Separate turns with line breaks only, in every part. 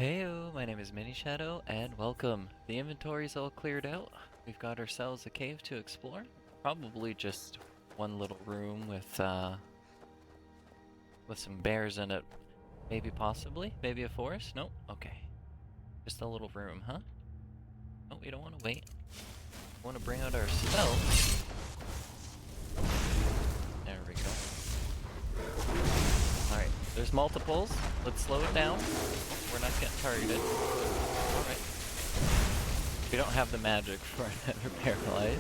Heyo, my name is Mini Shadow, and welcome. The inventory's all cleared out. We've got ourselves a cave to explore. Probably just one little room with some bears in it. Maybe possibly. Maybe a forest? Nope. Okay. Just a little room, huh? No, we don't want to wait. We want to bring out our spells. There we go. Alright, there's multiples. Let's slow it down. We're not getting targeted. Alright. We don't have the magic for another paralyze.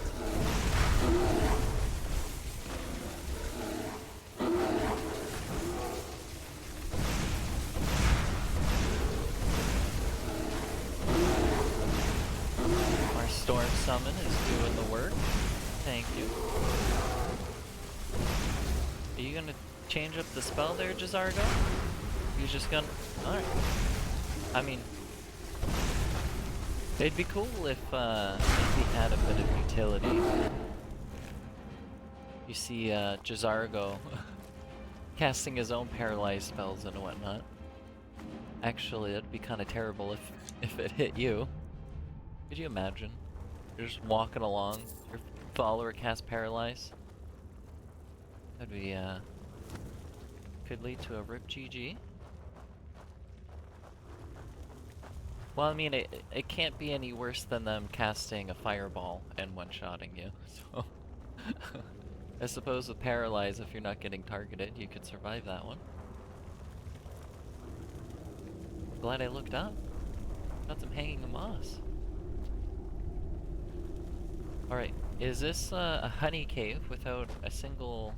Our storm summon is doing the work. Thank you. Are you gonna change up the spell there, Jazargo? You just gonna... Alright. I mean... It'd be cool if he had a bit of utility. You see Jazargo casting his own paralyzed spells and whatnot. Actually, that'd be kind of terrible if it hit you. Could you imagine? You're just walking along, your follower casts paralyze. That'd be could lead to a rip GG. Well, I mean, it can't be any worse than them casting a fireball and one-shotting you, so... I suppose with Paralyze, if you're not getting targeted, you could survive that one. Glad I looked up. Got them hanging moss. Alright, is this a honey cave without a single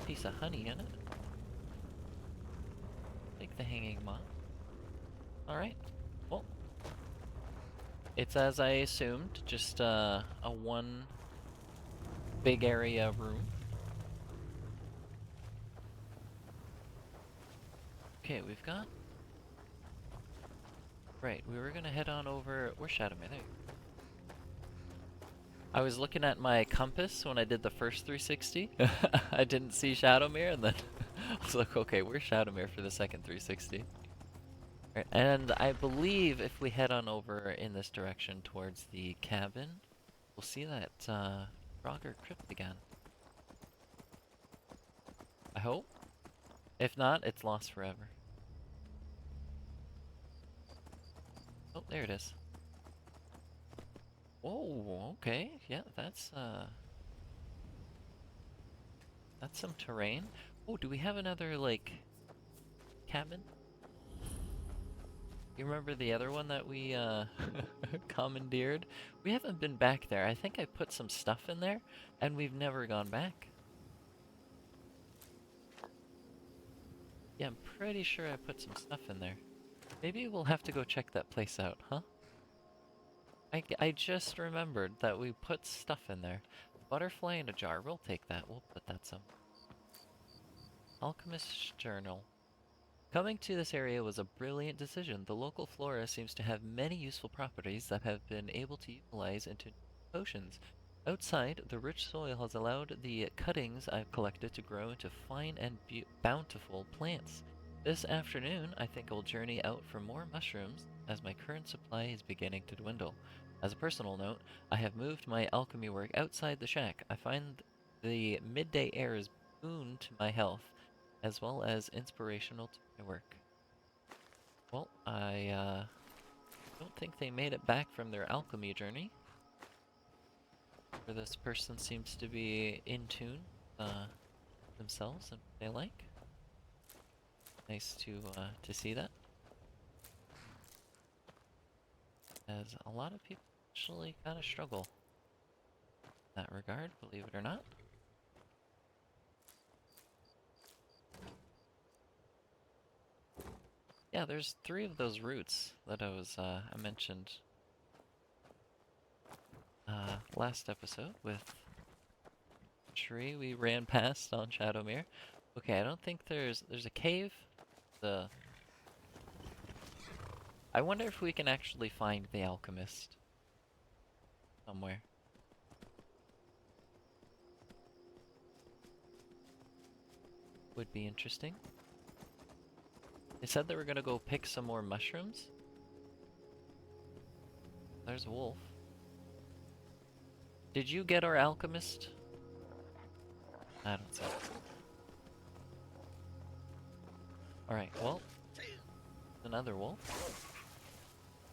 piece of honey in it? Take the hanging moss. Alright, well, it's as I assumed, just a one big area room. Okay, we've got... Right, we were gonna head on over... Where's Shadowmere? There. I was looking at my compass when I did the first 360. I didn't see Shadowmere, and then I was like, okay, where's Shadowmere for the second 360? Right, and I believe if we head on over in this direction towards the cabin, we'll see that Frogger Crypt again. I hope. If not, it's lost forever. Oh, there it is. Whoa, okay, yeah, that's some terrain. Oh, do we have another, like, cabin? You remember the other one that we, commandeered? We haven't been back there. I think I put some stuff in there, and we've never gone back. Yeah, I'm pretty sure I put some stuff in there. Maybe we'll have to go check that place out, huh? I just remembered that we put stuff in there. Butterfly in a jar. We'll take that. We'll put that some. Alchemist's Journal. Coming to this area was a brilliant decision. The local flora seems to have many useful properties that have been able to utilize into potions. Outside, the rich soil has allowed the cuttings I've collected to grow into fine and bountiful plants. This afternoon, I think I'll journey out for more mushrooms, as my current supply is beginning to dwindle. As a personal note, I have moved my alchemy work outside the shack. I find the midday air is boon to my health, as well as inspirational to my work. Well, I don't think they made it back from their alchemy journey. Or this person seems to be in tune themselves and what they like. Nice to see that. As a lot of people actually kind of struggle in that regard, believe it or not. Yeah, there's 3 of those roots that I mentioned last episode with the tree we ran past on Shadowmere. Okay, I don't think there's a cave. I wonder if we can actually find the alchemist somewhere. Would be interesting. They said they were gonna go pick some more mushrooms. There's a wolf. Did you get our alchemist? I don't see it. Alright, well, another wolf.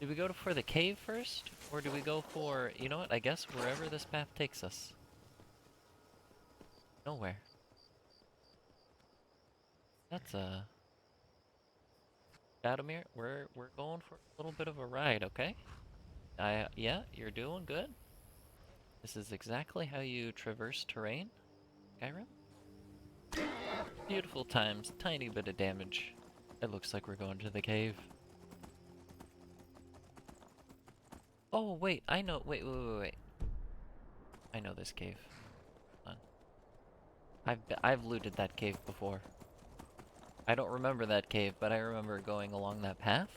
Do we go for the cave first? Or do we go for, you know what, I guess wherever this path takes us. Nowhere. That's a... Shadomir, we're going for a little bit of a ride, okay? Yeah, you're doing good. This is exactly how you traverse terrain, Skyrim. Beautiful times, tiny bit of damage. It looks like we're going to the cave. Oh, wait, I know, wait. I know this cave. Hold on. I've looted that cave before. I don't remember that cave, but I remember going along that path.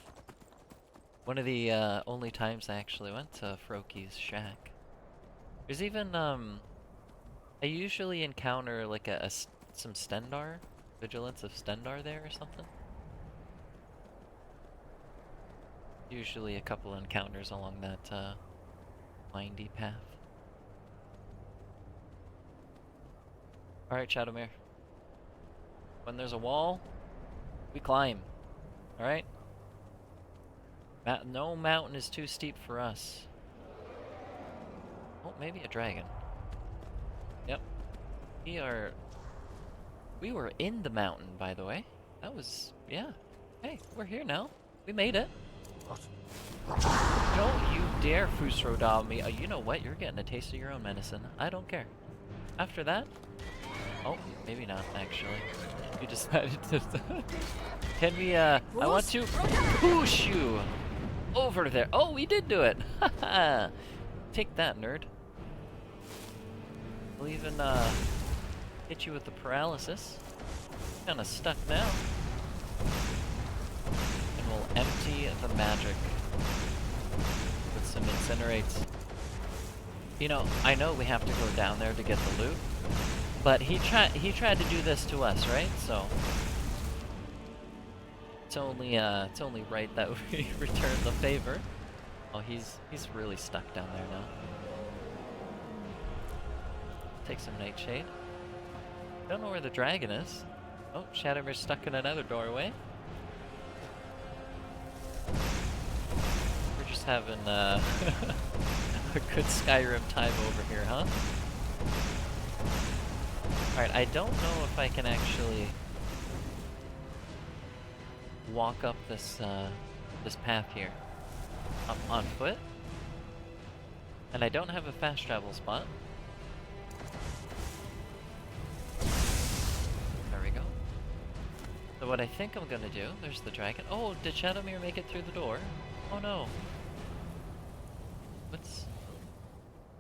One of the only times I actually went to Froki's shack. There's even, I usually encounter like some Stendar, vigilance of Stendar there or something. Usually a couple encounters along that windy path. Alright, Shadomir. When there's a wall, we climb. Alright? No mountain is too steep for us. Oh, maybe a dragon. Yep. We were in the mountain, by the way. That was, yeah. Hey, we're here now. We made it. Don't you dare Fusrodal me. You know what? You're getting a taste of your own medicine. I don't care. After that... Oh, maybe not, actually. You decided to... Can we, I want to push you over there. Oh, we did do it! Haha! Take that, nerd. We'll even, hit you with the paralysis. Kinda stuck now. And we'll empty the magic with some incinerates. You know, I know we have to go down there to get the loot, but he tried to do this to us, right? So it's only right that we return the favor. Oh, he's really stuck down there now. Take some nightshade. Don't know where the dragon is. Oh, Shadomir's stuck in another doorway. We're just having a good Skyrim time over here, huh? Alright, I don't know if I can actually walk up this this path here on foot. And I don't have a fast travel spot. There we go. So what I think I'm gonna do, there's the dragon. Oh, did Shadomir make it through the door? Oh no.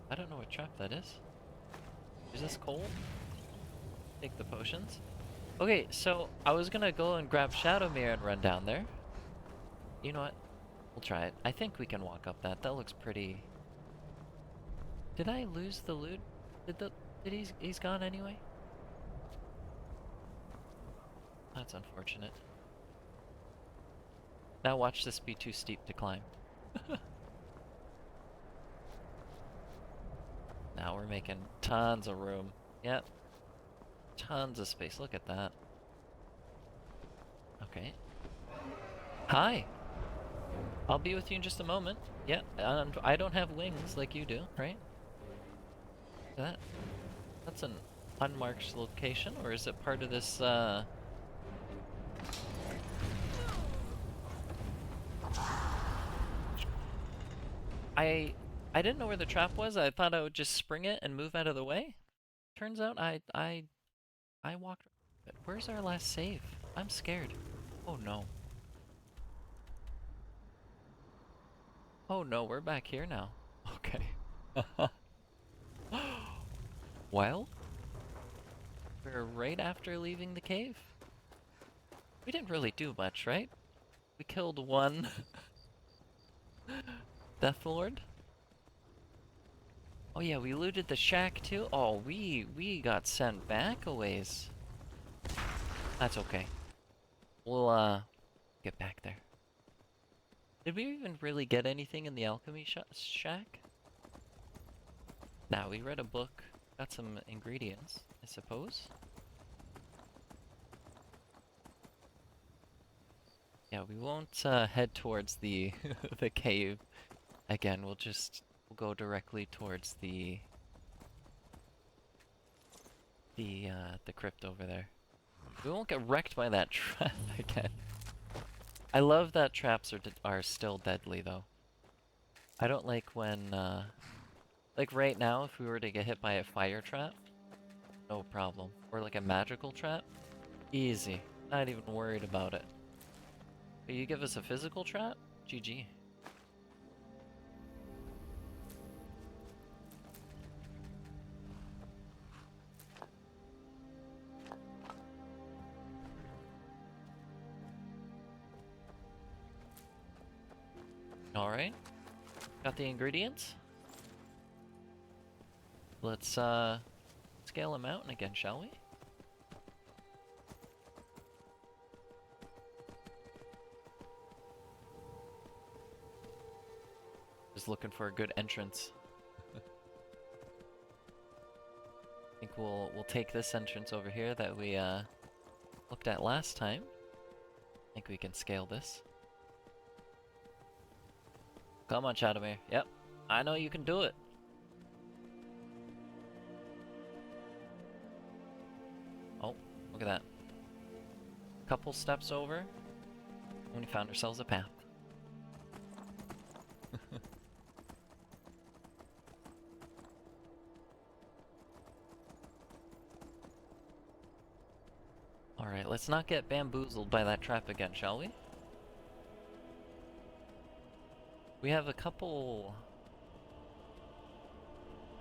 I don't know what trap that is. Is this cold? Take the potions. Okay, so I was gonna go and grab Shadomir and run down there. You know what? We'll try it. I think we can walk up that. That looks pretty... Did I lose the loot? He's gone anyway? That's unfortunate. Now watch this be too steep to climb. Now we're making tons of room. Yep. Tons of space. Look at that. Okay. Hi! I'll be with you in just a moment. Yeah, I don't have wings like you do, right? That's an unmarked location, or is it part of this, I didn't know where the trap was. I thought I would just spring it and move out of the way. Turns out I walked... Where's our last save? I'm scared. Oh no. Oh no, we're back here now. Okay. Well, we're right after leaving the cave. We didn't really do much, right? We killed one Death Lord. Oh yeah, we looted the shack too. Oh, we got sent back a ways. That's okay. We'll get back there. Did we even really get anything in the alchemy shack? Nah, we read a book, got some ingredients, I suppose. Yeah, we won't head towards the the cave again. We'll go directly towards the crypt over there. We won't get wrecked by that trap again. I love that traps are still deadly though. I don't like when like right now, if we were to get hit by a fire trap, no problem. Or like a magical trap, easy. Not even worried about it. But you give us a physical trap? GG. Alright. Got the ingredients? Let's scale a mountain again, shall we? Just looking for a good entrance. I think we'll take this entrance over here that we looked at last time. I think we can scale this. Come on, Shadowmere. Yep, I know you can do it. Oh, look at that. Couple steps over, and we found ourselves a path. Alright, let's not get bamboozled by that trap again, shall we? We have a couple...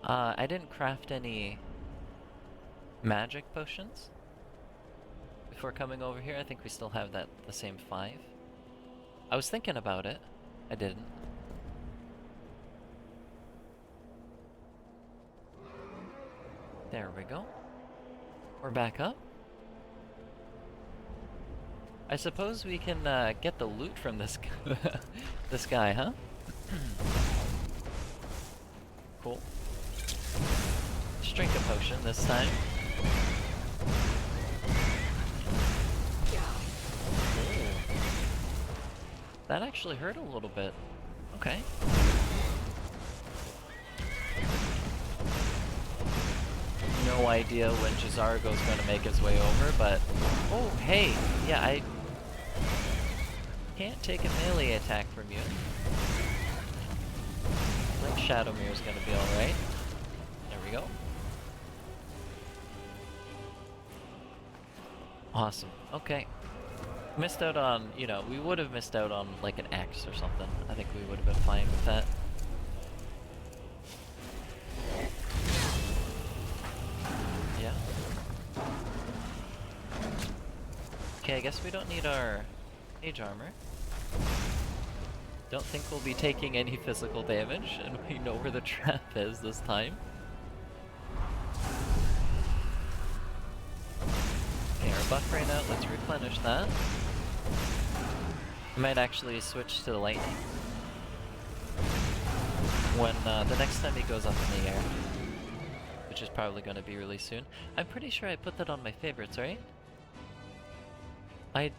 I didn't craft any magic potions before coming over here. I think we still have the same 5. I was thinking about it. I didn't. There we go. We're back up. I suppose we can get the loot from this this guy, huh? Cool. Let's drink a potion this time. Ooh. That actually hurt a little bit. Okay. No idea when Jazargo's gonna make his way over, but... Oh, hey! Yeah, I can't take a melee attack from you. I think Shadowmere's gonna be alright. There we go. Awesome. Okay. Missed out on, you know, we would have missed out on like an X or something. I think we would have been fine with that. Yeah. Okay, I guess we don't need our Mage armor. Don't think we'll be taking any physical damage, and we know where the trap is this time. Okay, our buff ran out, let's replenish that. I might actually switch to the lightning when the next time he goes up in the air, which is probably going to be really soon. I'm pretty sure I put that on my favorites, right? I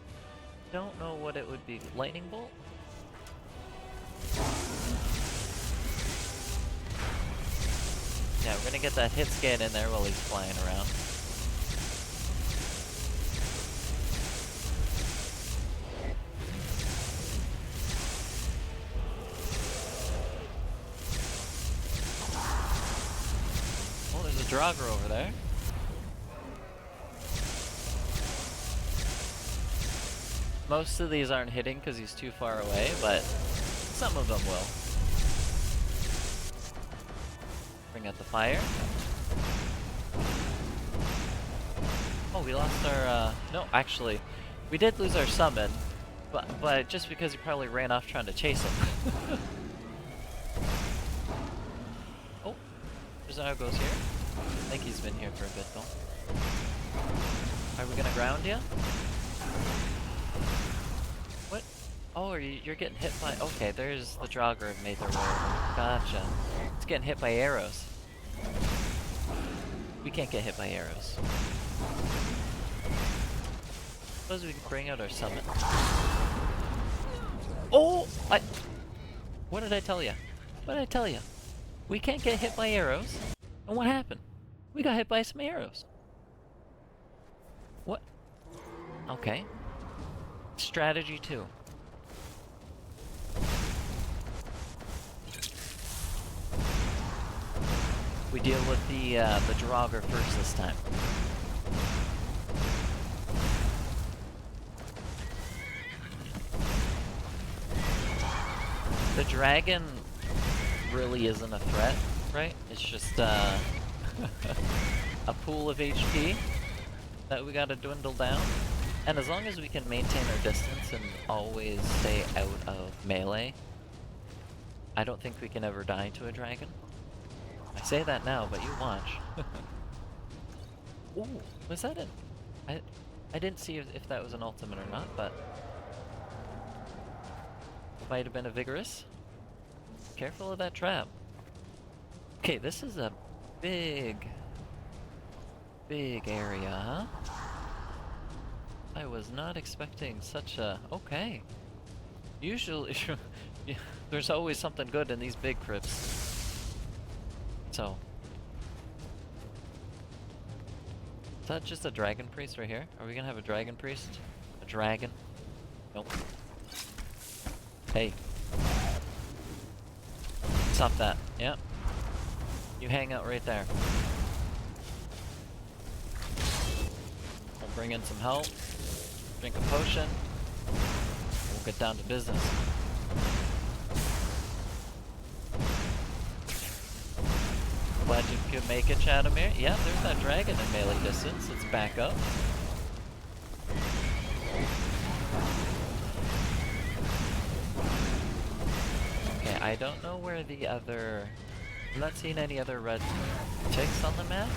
don't know what it would be. Lightning bolt? Yeah, we're gonna get that hit scan in there while he's flying around. Oh, there's a Draugr over there. Most of these aren't hitting because he's too far away, but some of them will. Bring out the fire. Oh, we lost our, no, actually, we did lose our summon, but just because he probably ran off trying to chase him. Oh, Jazargo's here. I think he's been here for a bit, though. Are we gonna ground you? What? you're getting hit by... Okay, there's the Draugr have made their way over. Gotcha. It's getting hit by arrows. We can't get hit by arrows. Suppose we can bring out our summon. Oh! What did I tell you? What did I tell you? We can't get hit by arrows. And what happened? We got hit by some arrows. What? Okay. Strategy 2. We deal with the Draugr first this time. The dragon really isn't a threat, right? It's just a pool of HP that we gotta dwindle down. And as long as we can maintain our distance and always stay out of melee, I don't think we can ever die to a dragon. I say that now, but you watch. Ooh, was that an... I didn't see if that was an ultimate or not, but... Might have been a vigorous. Careful of that trap. Okay, this is a big area, huh? I was not expecting such a... Okay. Usually, there's always something good in these big crypts. So... Is that just a dragon priest right here? Are we gonna have a dragon priest? A dragon? Nope. Hey. Stop that. Yep. You hang out right there. I'll bring in some help. Drink a potion. We'll get down to business. Glad you could make it, Chadamir. Yeah, there's that dragon in melee distance. It's back up. I don't know where the other... I'm not seeing any other red ticks on the map.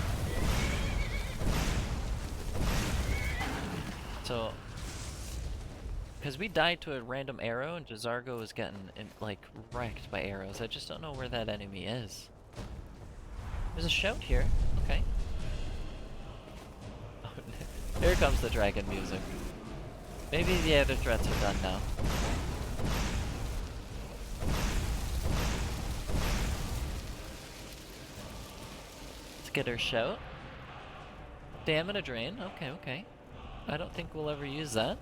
So... Because we died to a random arrow and Jazargo was getting, like, wrecked by arrows. I just don't know where that enemy is. There's a shout here. Okay. Here comes the dragon music. Maybe the other threats are done now. Get her shout. Stamina drain. Okay, okay. I don't think we'll ever use that.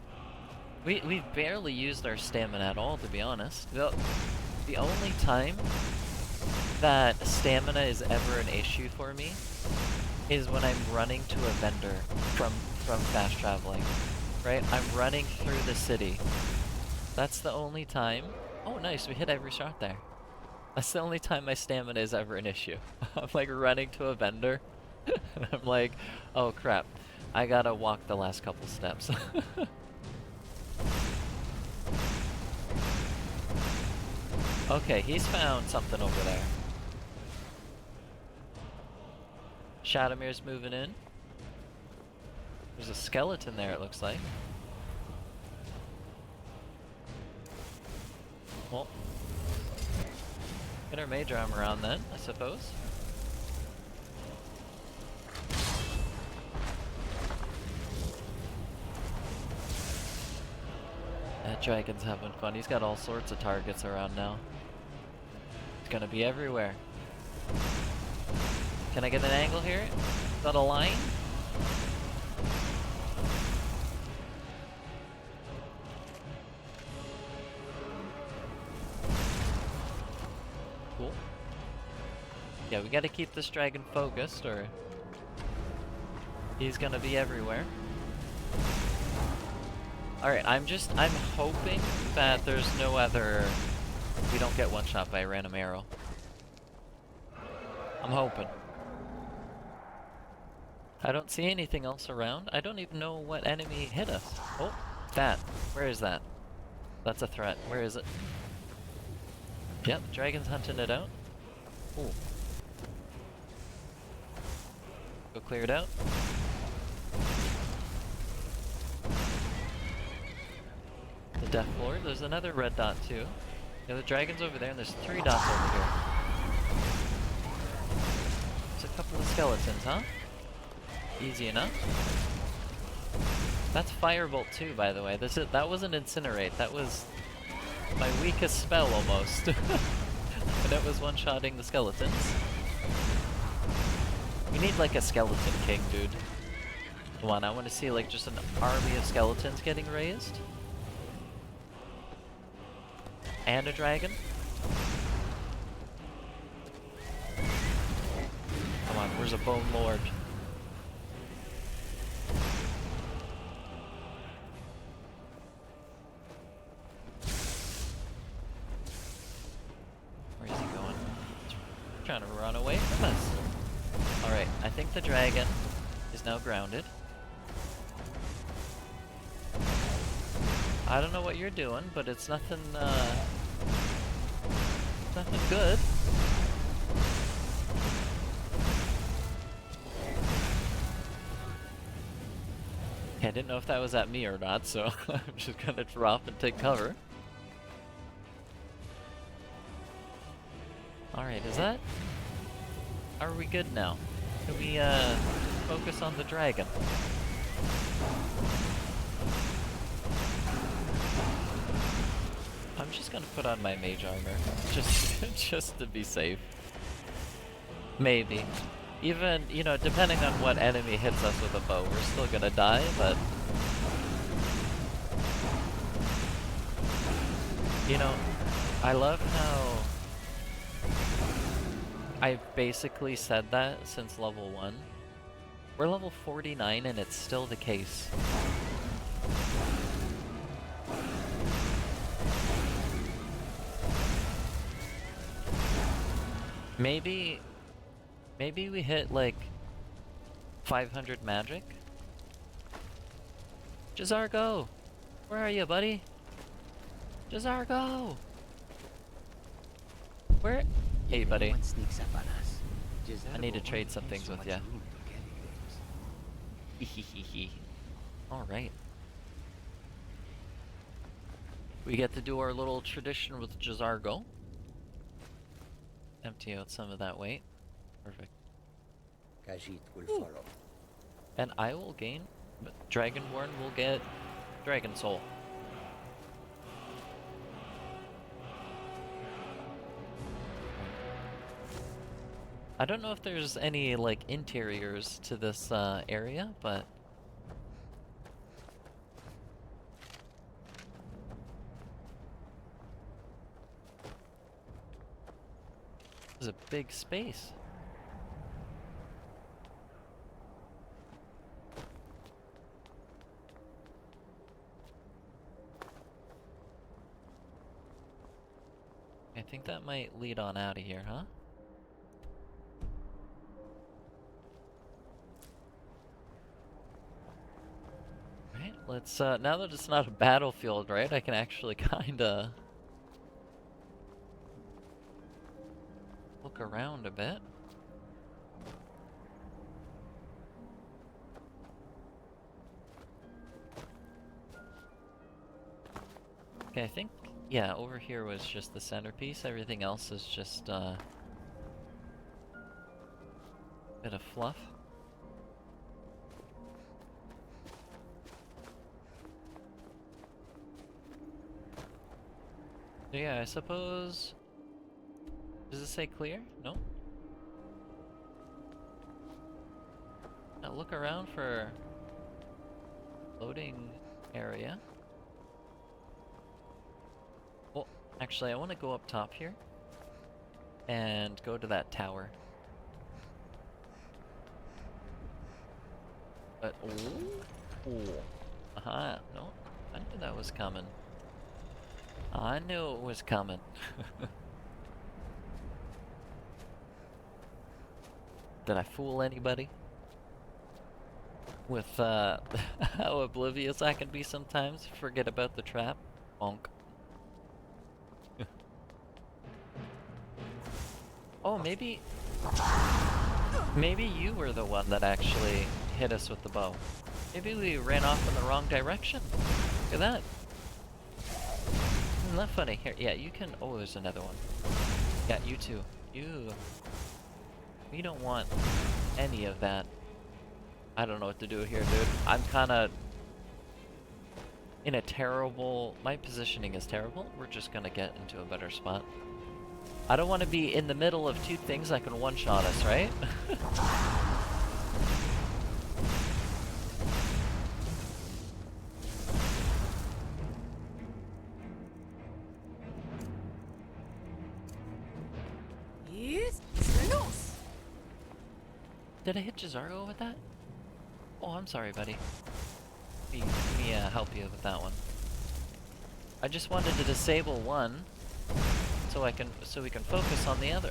We've barely used our stamina at all, to be honest. The only time that stamina is ever an issue for me is when I'm running to a vendor from fast traveling. Right? I'm running through the city. That's the only time. Oh, nice. We hit every shot there. That's the only time my stamina is ever an issue. I'm like running to a vendor, and I'm like, oh crap, I gotta walk the last couple steps. Okay, he's found something over there. Shadamir's moving in. There's a skeleton there, it looks like. Well, get our mage armor on then, I suppose. That dragon's having fun. He's got all sorts of targets around now. He's gonna be everywhere. Can I get an angle here? Is that a line? Cool. Yeah, we gotta keep this dragon focused or he's gonna be everywhere. Alright, I'm hoping that there's no other... we don't get one shot by a random arrow. I'm hoping. I don't see anything else around. I don't even know what enemy hit us. Oh, that. Where is that? That's a threat. Where is it? Yep, dragon's hunting it out. Ooh. Go clear it out. The Death Lord. There's another red dot too. Yeah, the dragon's over there, and there's 3 dots over here. There's a couple of skeletons, huh? Easy enough. That's Firebolt too, by the way. That wasn't Incinerate. That was my weakest spell almost. And it was one-shotting the skeletons. We need like a skeleton king, dude. Come on, I want to see like just an army of skeletons getting raised. And a dragon. Come on, where's a Bone Lord? Where's he going? He's trying to run away from us. Alright, I think the dragon is now grounded. I don't know what you're doing, but it's nothing, nothing good. Okay, I didn't know if that was at me or not, so I'm just gonna drop and take cover. Alright, is that... Are we good now? Can we, focus on the dragon? I'm just gonna put on my mage armor, just to be safe. Maybe. Even, you know, depending on what enemy hits us with a bow, we're still gonna die, but... You know, I love how... I've basically said that since level 1. We're level 49 and it's still the case. Maybe we hit like 500 magic? Jazargo! Where are you, buddy? Jazargo! Where? Hey, buddy. I need to trade some things with ya. Alright. We get to do our little tradition with Jazargo. Empty out some of that weight. Perfect.
Khajiit will follow.
And I will gain, but Dragonborn will get Dragon Soul. I don't know if there's any, like, interiors to this, area, but... This is a big space. I think that might lead on out of here, huh? Right, let's, now that it's not a battlefield, right, I can actually kinda... look around a bit. Okay, I think, yeah, over here was just the centerpiece. Everything else is just, bit of fluff. So yeah, I suppose... Does it say clear? No? Now look around for loading area. Well, actually I want to go up top here and go to that tower. But, ooh. Aha, no, I knew that was coming. I knew it was coming. Did I fool anybody? With, how oblivious I can be sometimes? Forget about the trap? Bonk. Oh, maybe... Maybe you were the one that actually hit us with the bow. Maybe we ran off in the wrong direction. Look at that. Isn't that funny? Here, yeah, you can. Oh, there's another one. Yeah, you too. You. We don't want any of that. I don't know what to do here, dude. I'm kind of in a terrible. My positioning is terrible. We're just gonna get into a better spot. I don't want to be in the middle of two things that can one-shot us, right?
Yes, Senos.
Did I hit Jazargo with that? Oh, I'm sorry, buddy. Let me help you with that one. I just wanted to disable one, so we can focus on the other.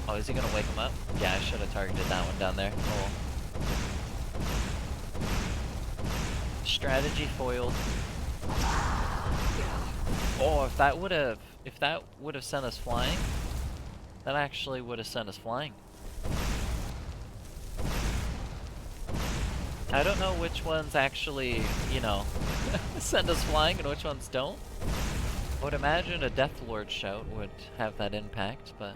Oh, is he gonna wake him up? Yeah, I should have targeted that one down there. Oh. Strategy foiled. Oh, if that would have sent us flying, that actually would have sent us flying. I don't know which ones actually, you know, send us flying and which ones don't. I would imagine a Death Lord shout would have that impact, but...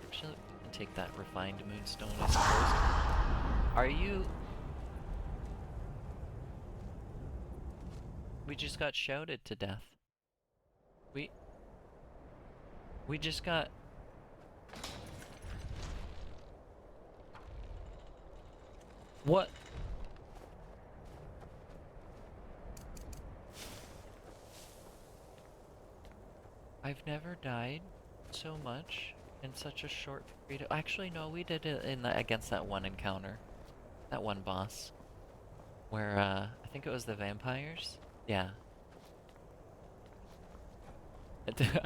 Actually, we can take that refined moonstone, I suppose. Are you... We just got shouted to death. We just got... What? I've never died so much in such a short period. Actually, no, we did it in against that one encounter. That one boss. Where, I think it was the vampires? Yeah.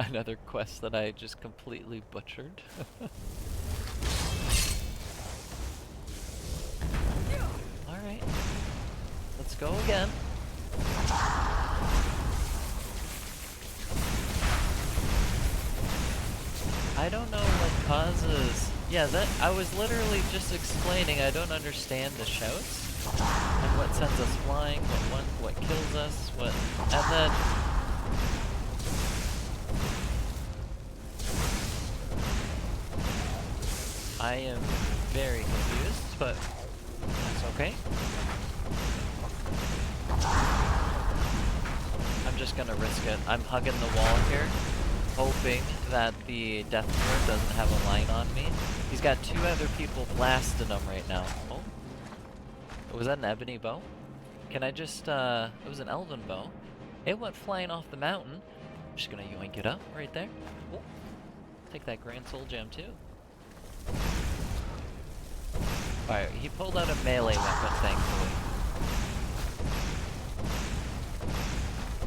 Another quest that I just completely butchered. Alright. Let's go again. I don't know what causes... Yeah, that I was literally just explaining I don't understand the shouts. And what sends us flying, what kills us, what... And then... I am very confused, but that's okay. I'm just gonna risk it. I'm hugging the wall here, hoping that the Death Lord doesn't have a line on me. He's got two other people blasting him right now. Oh. Was that an ebony bow? Can I just, it was an elven bow. It went flying off the mountain. I'm just gonna yoink it up right there. Oh. Take that Grand Soul Gem too. Alright, he pulled out a melee weapon, thankfully.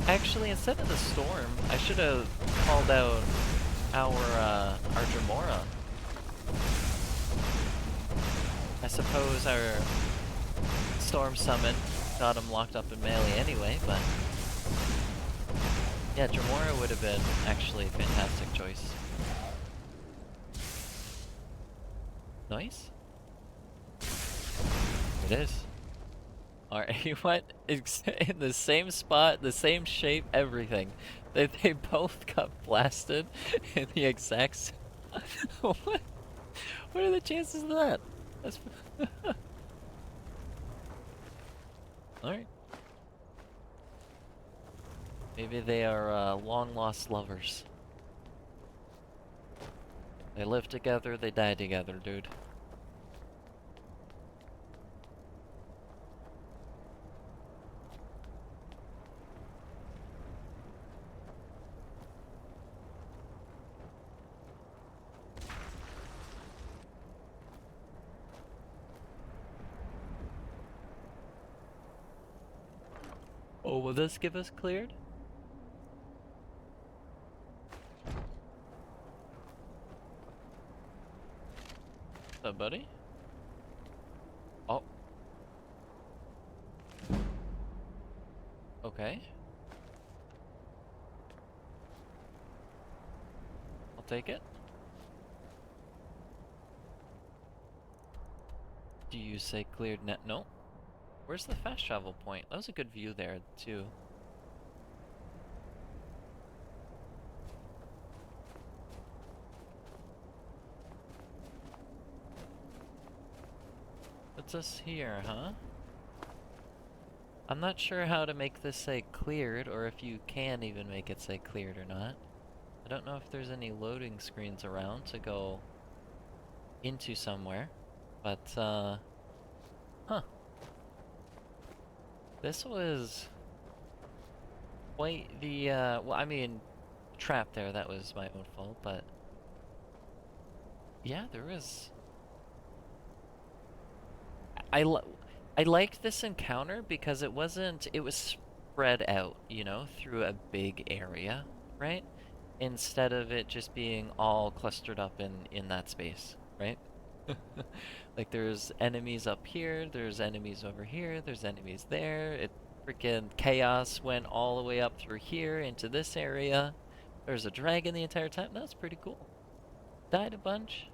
Actually, instead of the storm, I should have called out our Jamora. I suppose our storm summon got him locked up in melee anyway, but... Yeah, Jamora would have been actually a fantastic choice. Nice. It is. Alright, he went in the same spot, the same shape, everything. They both got blasted in the exact same... What? What are the chances of that? That's... Alright. Maybe they are long-lost lovers. They live together, they die together, dude. Oh, will this give us cleared? What's up, buddy? Oh. Okay. I'll take it. Do you say cleared net? No. Where's the fast travel point? That was a good view there, too. What's this here, huh? I'm not sure how to make this say cleared, or if you can even make it say cleared or not. I don't know if there's any loading screens around to go into somewhere, but, huh. This was quite the, well, I mean, trap there, that was my own fault, but yeah, there was... I, li I liked this encounter because it wasn't, it was spread out, you know, through a big area, right? Instead of it just being all clustered up in that space, right? Like there's enemies up here, there's enemies over here, there's enemies there. It freaking chaos went all the way up through here into this area. There's a dragon the entire time. That's pretty cool. Died a bunch.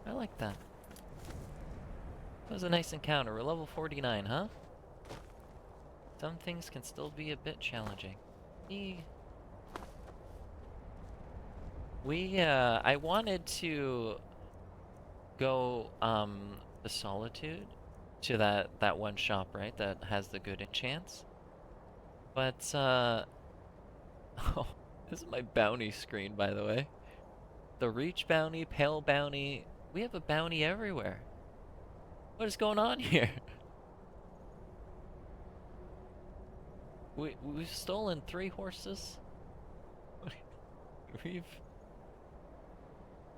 I like that. That was a nice encounter. We're level 49, huh? Some things can still be a bit challenging. I wanted to go, the Solitude to that one shop, right, that has the good enchants. But, oh, this is my bounty screen, by the way. The Reach bounty, Pale bounty, we have a bounty everywhere. What is going on here? We've stolen 3 horses? We've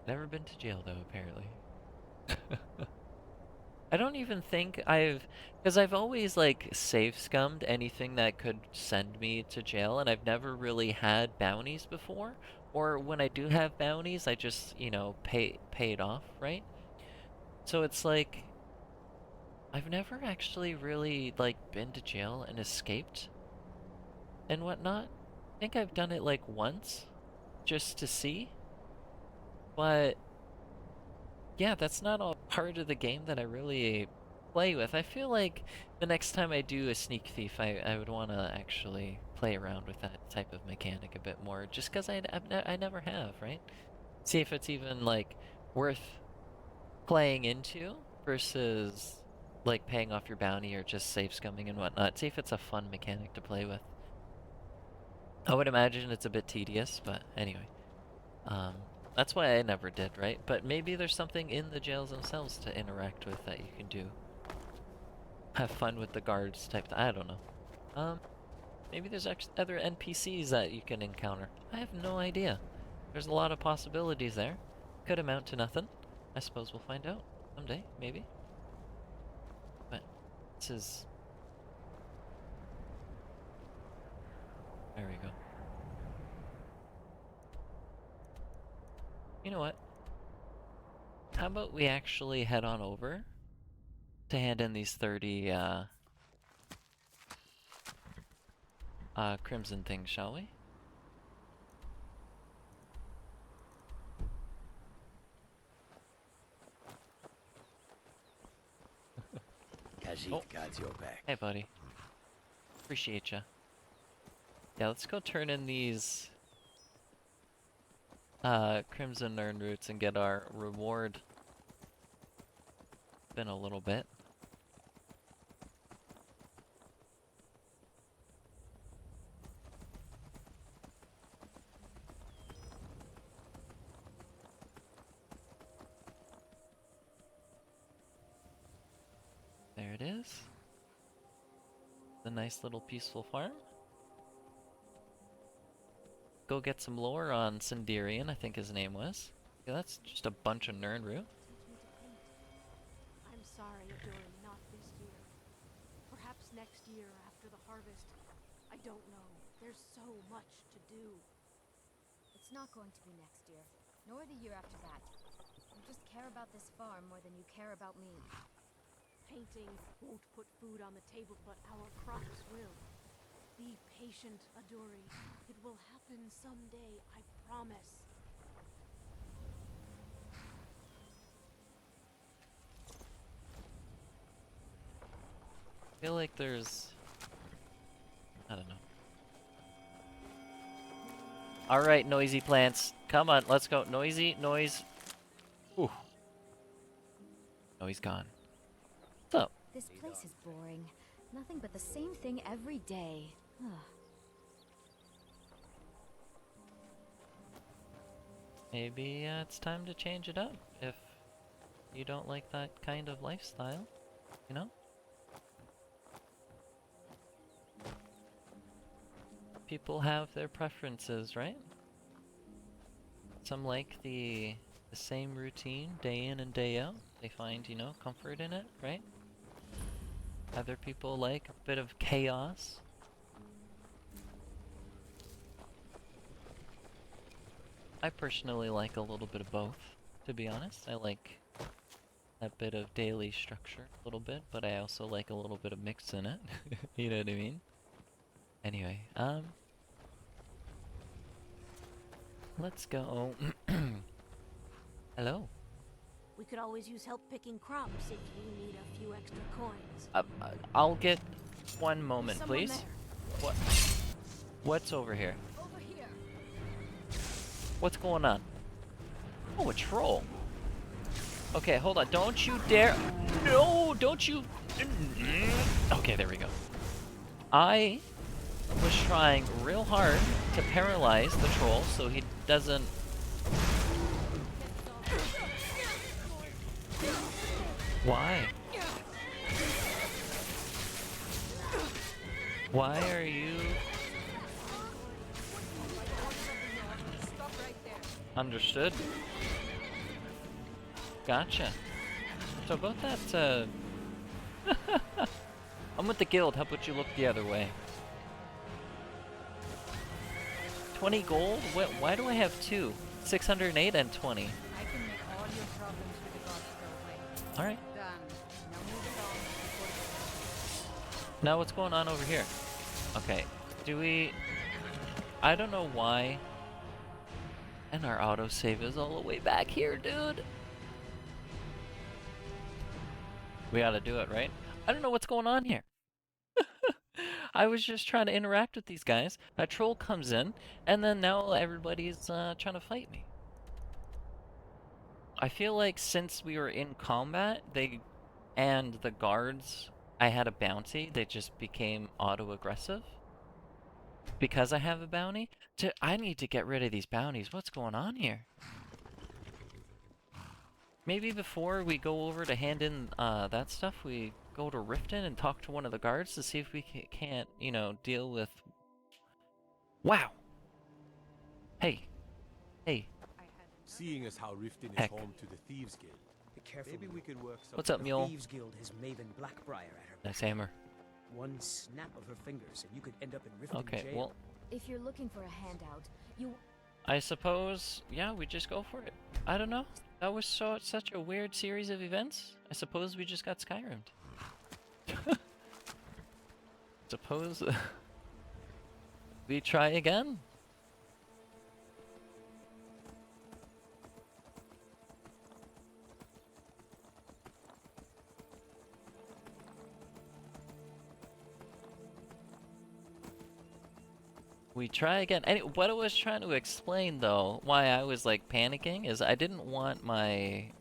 never been to jail, though, apparently. I don't even think because I've always, like, safe scummed anything that could send me to jail, and I've never really had bounties before. Or when I do have bounties, I just, you know, pay it off, right? So it's like, I've never actually really, like, been to jail and escaped and whatnot. I think I've done it, like, once, just to see. But yeah, that's not all part of the game that I really play with. I feel like the next time I do a sneak thief, I would want to actually play around with that type of mechanic a bit more, just because I never have, right? See if it's even, like, worth playing into versus, like, paying off your bounty or just safe scumming and whatnot. See if it's a fun mechanic to play with. I would imagine it's a bit tedious, but anyway. That's why I never did, right? But maybe there's something in the jails themselves to interact with that you can do. Have fun with the guards type. I don't know. Maybe there's other NPCs that you can encounter. I have no idea. There's a lot of possibilities there. Could amount to nothing. I suppose we'll find out someday, maybe. But this is... There we go. You know what? How about we actually head on over to hand in these 30, crimson things, shall we?
Khajiit
Oh.
guides your back.
Hey, buddy. Appreciate ya. Yeah, let's go turn in these, crimson urn roots and get our reward. Been a little bit. There it is. The nice little peaceful farm. Go get some lore on Sindirian, I think his name was. Yeah, that's just a bunch of Nirnroot.
I'm sorry, Adori, not this year. Perhaps next year after the harvest. I don't know. There's so much to do.
It's not going to be next year, nor the year after that. You just care about this farm more than you care about me.
Painting won't put food on the table, but our crops will. Be patient, Adori. It will happen someday, I promise.
I feel like there's... I don't know. Alright, noisy plants. Come on, let's go. Noisy, noise. Ooh. Oh, he's gone. What's up?
This place is boring. Nothing but the same thing every day. Ugh.
Maybe it's time to change it up if you don't like that kind of lifestyle, you know? People have their preferences, right? Some like the same routine day in and day out. They find, you know, comfort in it, right? Other people like a bit of chaos. I personally like a little bit of both, to be honest. I like that bit of daily structure a little bit, but I also like a little bit of mix in it. You know what I mean? Anyway, let's go. Hello.
We could always use help picking crops if you need a few extra coins.
I'll get one moment,
Someone
please.
there.
What? What's over here?
Over here.
What's going on? Oh, a troll. Okay, hold on. Don't you dare. No, don't you. Okay, there we go. I was trying real hard to paralyze the troll so he doesn't... Why? Why are you... Understood. Gotcha. So about that, I'm with the guild, how about you look the other way? 20 gold? Why do I have two? 608 and 20.
I can make all your problems with the gods go away.
Alright.
Done. Now move along before
Now what's going on over here? Okay. Do we... I don't know why. And our autosave is all the way back here, dude. We gotta do it, right? I don't know what's going on here. I was just trying to interact with these guys. A troll comes in, and then now everybody's trying to fight me. I feel like since we were in combat, and the guards, I had a bounty, they just became auto-aggressive. Because I have a bounty? I need to get rid of these bounties. What's going on here? Maybe before we go over to hand in that stuff, we go to Riften and talk to one of the guards to see if we can't, you know, deal with... Wow! Hey. Hey.
Seeing as how Riften is
Heck.
home to the Thieves Guild,
Be careful.
maybe we could work something
What's up,
out.
mule?
Thieves Guild has Maven Blackbriar at her
Nice
back.
hammer.
One snap of her fingers and you could end up in Riften
Okay,
jail.
well,
If you're looking for a handout, you...
I suppose, yeah, we just go for it. I don't know. That was such a weird series of events. I suppose we just got Skyrim'd. Suppose we try again. We try again. What I was trying to explain, though, why I was like panicking, is I didn't want my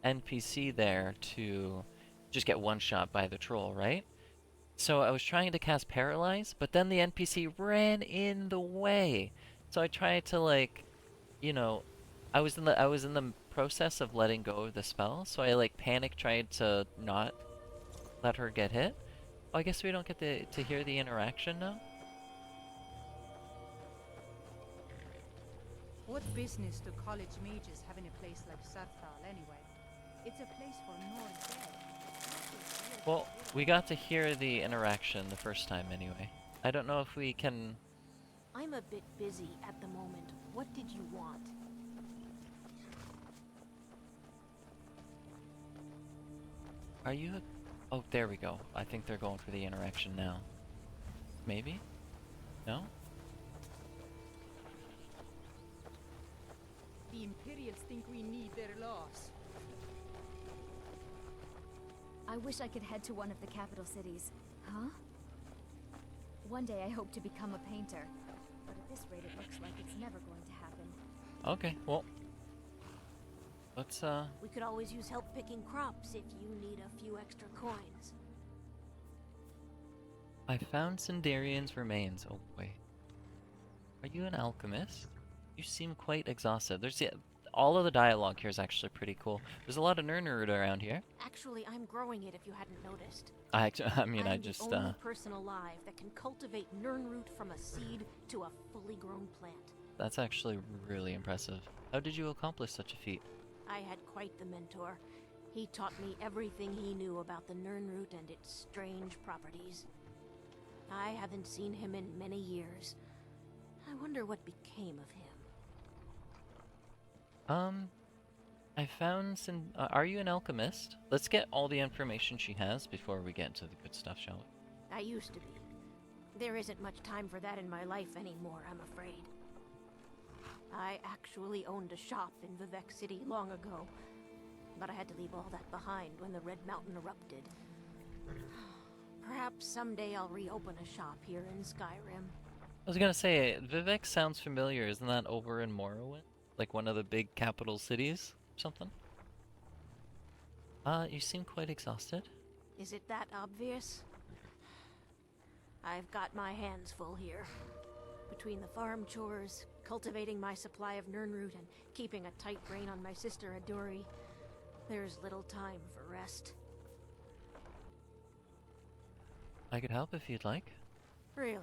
NPC there to just get one shot by the troll, right? So I was trying to cast Paralyze, but then the NPC ran in the way. So I tried to, like, you know, I was in the process of letting go of the spell, so I like panic tried to not let her get hit. Oh, I guess we don't get to hear the interaction now.
What business do college mages have in a place like Sarthal anyway? It's a place for Nord dead.
Well, we got to hear the interaction the first time anyway. I don't know if we can...
I'm a bit busy at the moment. What did you want?
Are you... Oh, there we go. I think they're going for the interaction now. Maybe? No?
The Imperials think we need their laws.
I wish I could head to one of the capital cities. Huh? One day I hope to become a painter. But at this rate, it looks like it's never going to happen.
Okay, well, let's
We could always use help picking crops if you need a few extra coins.
I found Sindarian's remains. Oh wait, are you an alchemist? You seem quite exhausted. There's all of the dialogue here is actually pretty cool. There's a lot of Nernroot around here.
Actually, I'm growing it if you hadn't noticed.
I mean, I
I'm
just
the only person alive that can cultivate Nernroot from a seed to a fully grown plant.
that's actually really impressive. How did you accomplish such a feat?
I had quite the mentor. He taught me everything he knew about the Nernroot and its strange properties. I haven't seen him in many years. I wonder what became of him.
I found are you an alchemist? Let's get all the information she has before we get into the good stuff, shall we?
I used to be. There isn't much time for that in my life anymore, I'm afraid. I actually owned a shop in Vivek City long ago, but I had to leave all that behind when the Red Mountain erupted. Perhaps someday I'll reopen a shop here in Skyrim.
I was gonna say, Vivek sounds familiar. Isn't that over in Morrowind? Like one of the big capital cities? Or something? You seem quite exhausted.
Is it that obvious? I've got my hands full here. Between the farm chores, cultivating my supply of Nernroot, and keeping a tight rein on my sister Adori, there's little time for rest.
I could help if you'd like.
Really?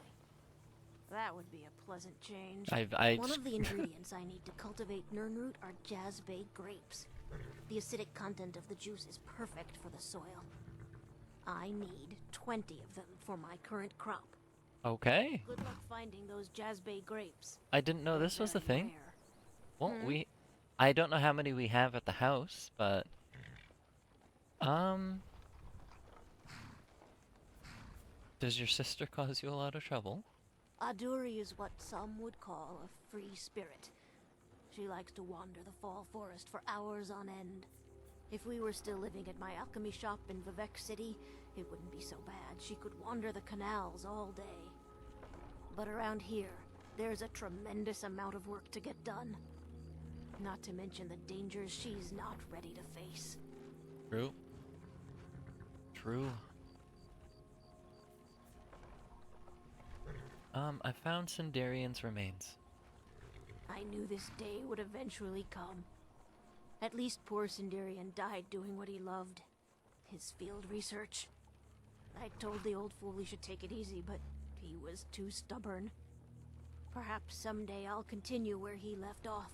That would be a pleasant change. One of the ingredients I need to cultivate Nernroot are Jazzbay grapes. The acidic content of the juice is perfect for the soil. I need 20 of them for my current crop.
Okay.
Good luck finding those Jazzbay grapes.
I didn't know
They're
this was the
very
thing.
rare.
Well, I don't know how many we have at the house, but does your sister cause you a lot of trouble?
Aduri is what some would call a free spirit. She likes to wander the fall forest for hours on end. If we were still living at my alchemy shop in Vivek City, it wouldn't be so bad. She could wander the canals all day. But around here, there's a tremendous amount of work to get done. Not to mention the dangers she's not ready to face.
True. True. I found Sindarian's remains.
I knew this day would eventually come. At least poor Sindarian died doing what he loved. His field research. I told the old fool he should take it easy, but he was too stubborn. Perhaps someday I'll continue where he left off.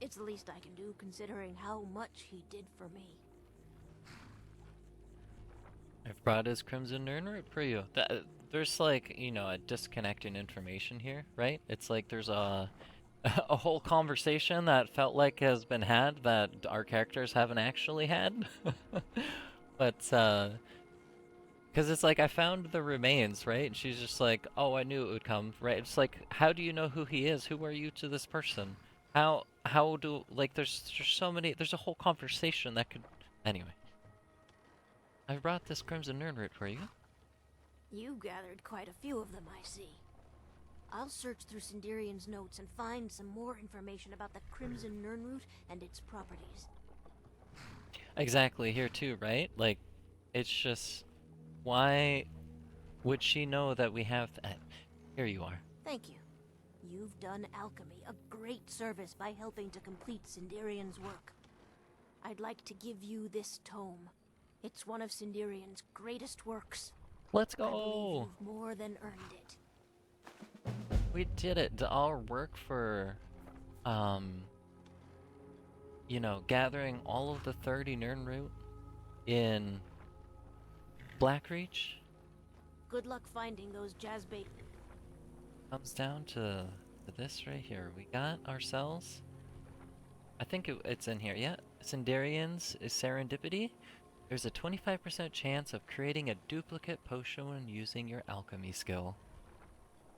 It's the least I can do, considering how much he did for me.
I've brought his Crimson Nernroot for you. There's like, you know, a disconnect in information here, right? It's like there's a a whole conversation that felt like has been had that our characters haven't actually had. But because it's like I found the remains, right? And she's just like, "Oh, I knew it would come." Right? It's like, how do you know who he is? Who are you to this person? How do, like, there's so many, there's a whole conversation that could, anyway. I've brought this Crimson Nernroot for you.
You gathered quite a few of them, I see. I'll search through Sindarian's notes and find some more information about the Crimson Nernroot and its properties.
Exactly, here too, right? Like, it's just, why would she know that we have here you are.
Thank you. You've done alchemy a great service by helping to complete Sindarian's work. I'd like to give you this tome. It's one of Sindarian's greatest works.
Let's
I believe
go!
you've more than earned it.
We did it. Our work for, you know, gathering all of the 30 Nernroot in Blackreach
Good luck finding those Jazzbay.
comes down to this right here. We got ourselves, I think it's in here, yeah. Sindarian's is Serendipity. There's a 25% chance of creating a duplicate potion when using your alchemy skill.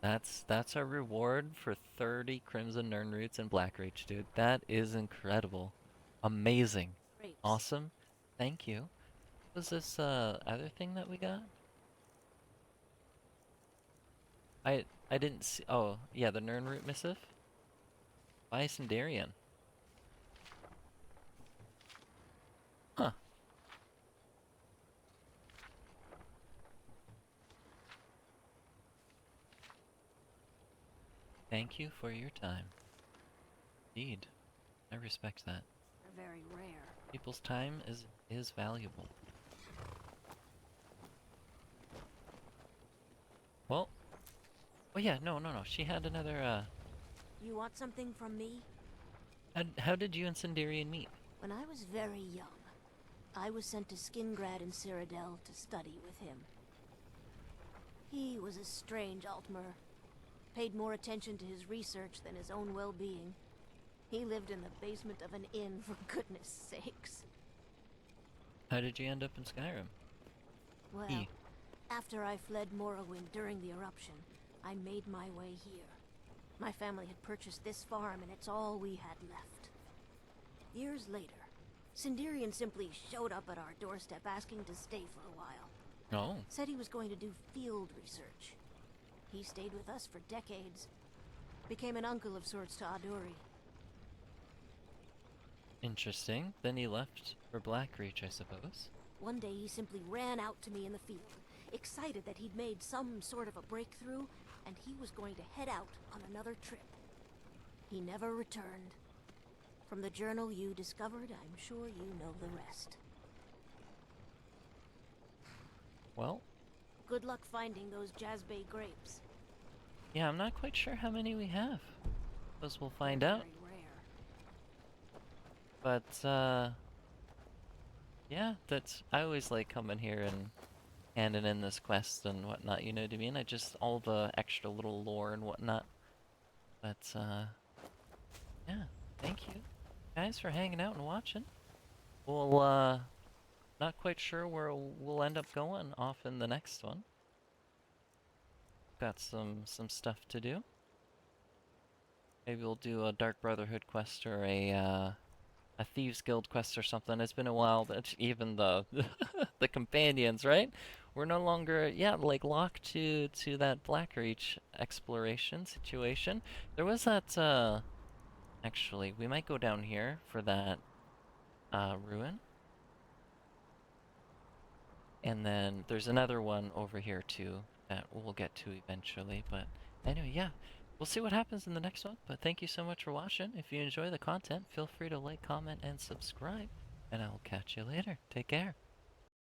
That's our reward for 30 Crimson Nernroots in Blackreach, dude. That is incredible. Amazing.
Grapes.
Awesome. Thank you. Was this other thing that we got? I didn't see. Oh yeah, the Nirnroot missive. By Sindarian. Huh. Thank you for your time. Indeed. I respect that.
They're very rare.
People's time is valuable. Well, oh yeah, no. She had another,
You want something from me?
how did you and Sindarian meet?
When I was very young, I was sent to Skingrad in Cyrodiil to study with him. He was a strange Altmer. Paid more attention to his research than his own well-being. He lived in the basement of an inn, for goodness sakes.
How did you end up in Skyrim?
Well,
He.
after I fled Morrowind during the eruption, I made my way here. My family had purchased this farm, and it's all we had left. Years later, Sindarian simply showed up at our doorstep asking to stay for a while.
Oh,
Said he was going to do field research. He stayed with us for decades. Became an uncle of sorts to Adori.
interesting. Then he left for Blackreach, I suppose.
One day he simply ran out to me in the field, excited that he'd made some sort of a breakthrough, and he was going to head out on another trip. He never returned. From the journal you discovered, I'm sure you know the rest.
Well,
Good luck finding those Jazbay grapes.
yeah, I'm not quite sure how many we have. Suppose we'll find
They're
out.
very rare.
But, yeah, I always like coming here and handing in this quest and whatnot, you know what I mean? All the extra little lore and whatnot. But, yeah, thank you guys for hanging out and watching. We'll, not quite sure where we'll end up going off in the next one. Got some stuff to do. Maybe we'll do a Dark Brotherhood quest or a Thieves Guild quest or something. It's been a while that even the the companions, right? We're no longer, yeah, like locked to that Blackreach exploration situation. There was that actually, we might go down here for that ruin. And then there's another one over here too that we'll get to eventually. But anyway, yeah, we'll see what happens in the next one. But thank you so much for watching. If you enjoy the content, feel free to like, comment, and subscribe. And I will catch you later. Take care.